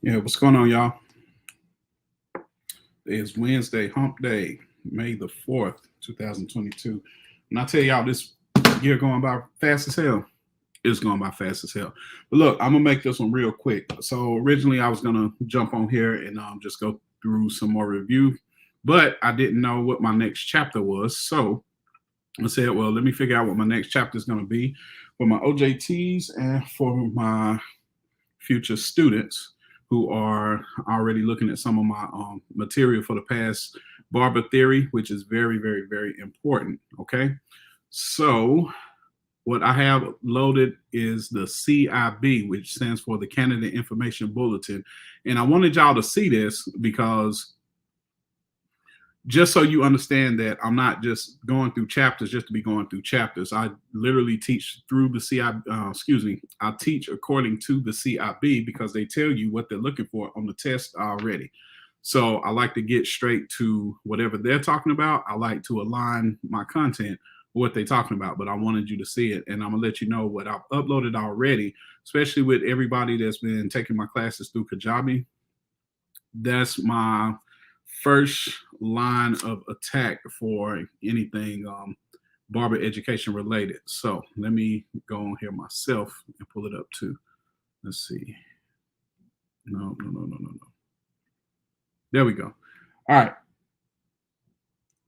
Yeah, what's going on, y'all? It's Wednesday, Hump Day, May the 4th, 2022. And I tell y'all, this year going by fast as hell. It's going by fast as hell. But look, I'm going to make this one real quick. So originally I was going to jump on here and just go through some more review, but I didn't know what my next chapter was. So I said, well, let me figure out what my next chapter is going to be for my OJTs and for my future students who are already looking at some of my material for the Pass Barber Theory, which is very, very, very important. Okay. So, what I have loaded is the CIB, which stands for the Candidate Information Bulletin. And I wanted y'all to see this because just so you understand that I'm not just going through chapters just to be going through chapters. I literally teach through the CIB, I teach according to the CIB because they tell you what they're looking for on the test already. So I like to get straight to whatever they're talking about. I like to align my content with what they're talking about, but I wanted you to see it. And I'm going to let you know what I've uploaded already, especially with everybody that's been taking my classes through Kajabi. That's my first line of attack for anything barber education related. So let me go on here myself and pull it up too. Let's see. No. There we go. All right.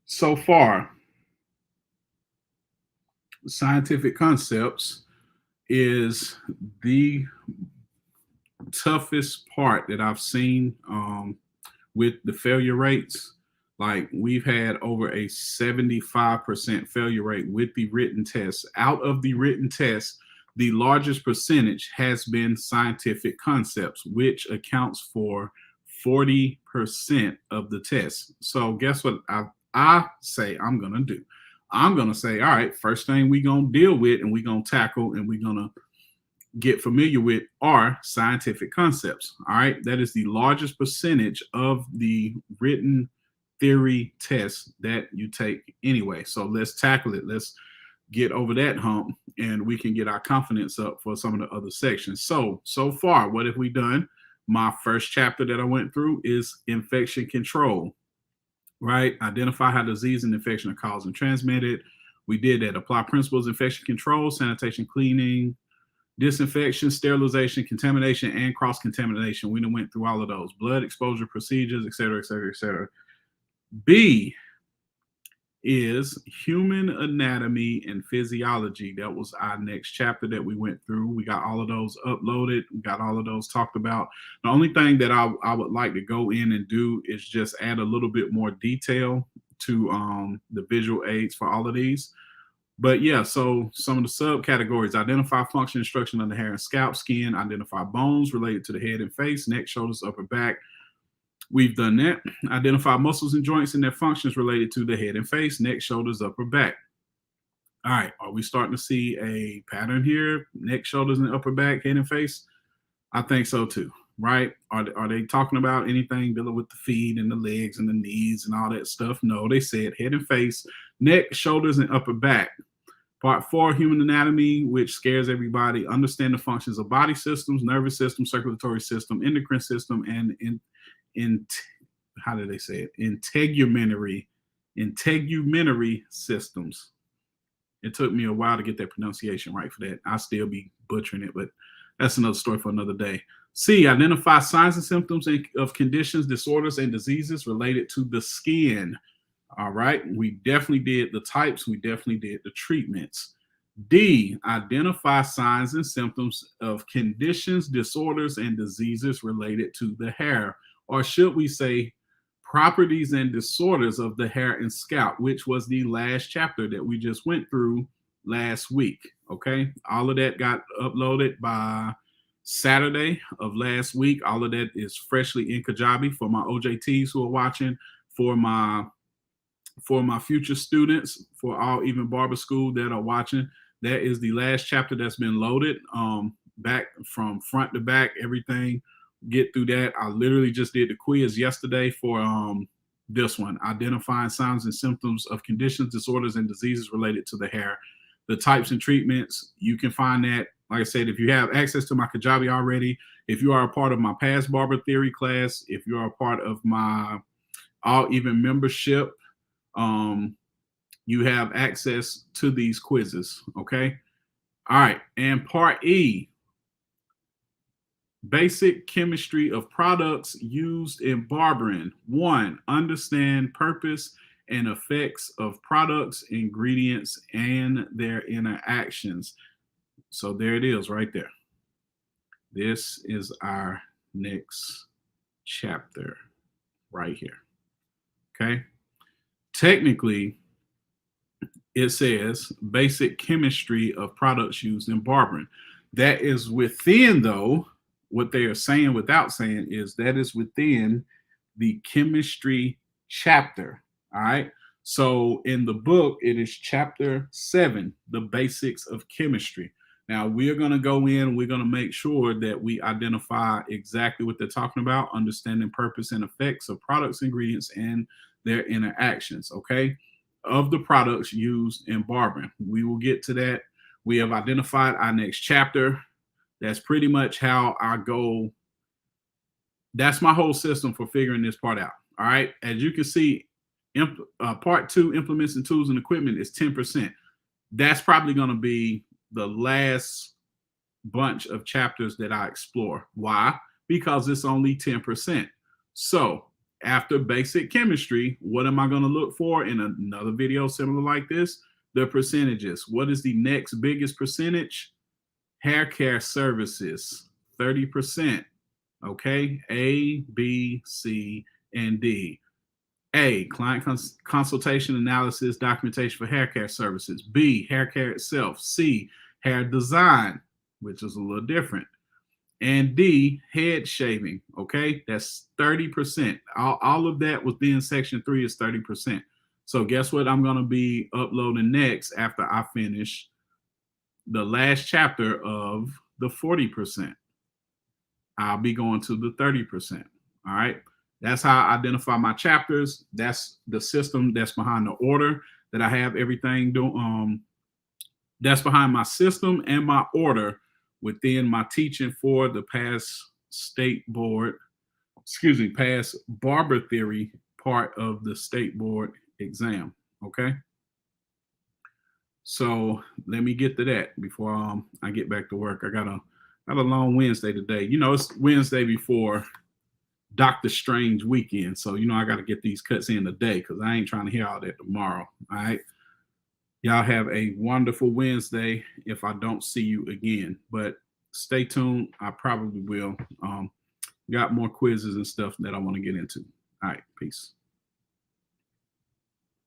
So far, scientific concepts is the toughest part that I've seen with the failure rates. Like we've had over a 75% failure rate with the written tests. Out of the written tests, the largest percentage has been scientific concepts, which accounts for 40% of the tests. So guess what I say I'm going to do? I'm going to say, all right, first thing we're going to deal with and we're going to tackle and we're going to get familiar with are scientific concepts. All right. That is the largest percentage of the written theory tests that you take anyway. So let's tackle it. Let's get over that hump and we can get our confidence up for some of the other sections. So far, what have we done? My first chapter that I went through is infection control, right? Identify how disease and infection are caused and transmitted. We did that. Apply principles, infection control, sanitation, cleaning, disinfection, sterilization, contamination, and cross-contamination. We done went through all of those. Blood exposure procedures, et cetera, et cetera, et cetera. B is human anatomy and physiology. That was our next chapter that we went through. We got all of those uploaded. We got all of those talked about. The only thing that I would like to go in and do is just add a little bit more detail to the visual aids for all of these. But yeah, so some of the subcategories: identify function and structure of the hair and scalp, skin, identify bones related to the head and face, neck, shoulders, upper back. We've done that. Identify muscles and joints and their functions related to the head and face, neck, shoulders, upper back. All right, are we starting to see a pattern here? Neck, shoulders, and upper back, head and face? I think so too, right? Are they talking about anything dealing with the feet and the legs and the knees and all that stuff? No, they said head and face, neck, shoulders, and upper back. Part 4, human anatomy, which scares everybody. Understand the functions of body systems, nervous system, circulatory system, endocrine system, and how do they say it? Integumentary systems. It took me a while to get that pronunciation right for that. I'll still be butchering it, but that's another story for another day. C, identify signs and symptoms of conditions, disorders, and diseases related to the skin. All right, we definitely did the types. We definitely did the treatments. D, identify signs and symptoms of conditions, disorders, and diseases related to the hair. Or should we say properties and disorders of the hair and scalp, which was the last chapter that we just went through last week. Okay, all of that got uploaded by Saturday of last week. All of that is freshly in Kajabi for my OJTs who are watching, for my future students, for all even barber school that are watching. That is the last chapter that's been loaded, back from front to back, everything. Get through that. I literally just did the quiz yesterday for this one: identifying signs and symptoms of conditions, disorders, and diseases related to the hair. The types and treatments, you can find that like I said, if you have access to my Kajabi already, if you are a part of my Pass Barber Theory class, if you are a part of my All Even membership, you have access to these quizzes, okay? All right, and part E, basic chemistry of products used in barbering. 1, understand purpose and effects of products, ingredients, and their interactions. So there it is right there. This is our next chapter right here, okay? Technically, it says basic chemistry of products used in barbering. That is within, though, what they are saying without saying is that is within the chemistry chapter. All right. So in the book, it is chapter 7, the basics of chemistry. Now we're going to go in, we're going to make sure that we identify exactly what they're talking about, understanding purpose and effects of products, ingredients, and their interactions. Okay. Of the products used in barbering. We will get to that. We have identified our next chapter. That's pretty much how I go. That's my whole system for figuring this part out. All right. As you can see, part 2, implements and tools and equipment, is 10%. That's probably going to be the last bunch of chapters that I explore. Why? Because it's only 10%. So after basic chemistry, what am I going to look for in another video similar like this? The percentages. What is the next biggest percentage? Hair care services, 30%. Okay, A, B, C, and D. A, client consultation, analysis, documentation for hair care services. B, hair care itself. C, hair design, which is a little different. And D, head shaving. Okay, that's 30%. All of that within section 3 is 30%. So guess what I'm going to be uploading next after I finish the last chapter of the 40%. I'll be going to the 30%. All right. That's how I identify my chapters. That's the system that's behind the order that I have everything doing. That's behind my system and my order within my teaching for the Pass Barber Theory part of the state board exam. Okay. So let me get to that before I get back to work. I got a long Wednesday today. You know, it's Wednesday before Doctor Strange weekend. So, you know, I got to get these cuts in today because I ain't trying to hear all that tomorrow. All right. Y'all have a wonderful Wednesday if I don't see you again. But stay tuned. I probably will. Got more quizzes and stuff that I want to get into. All right. Peace.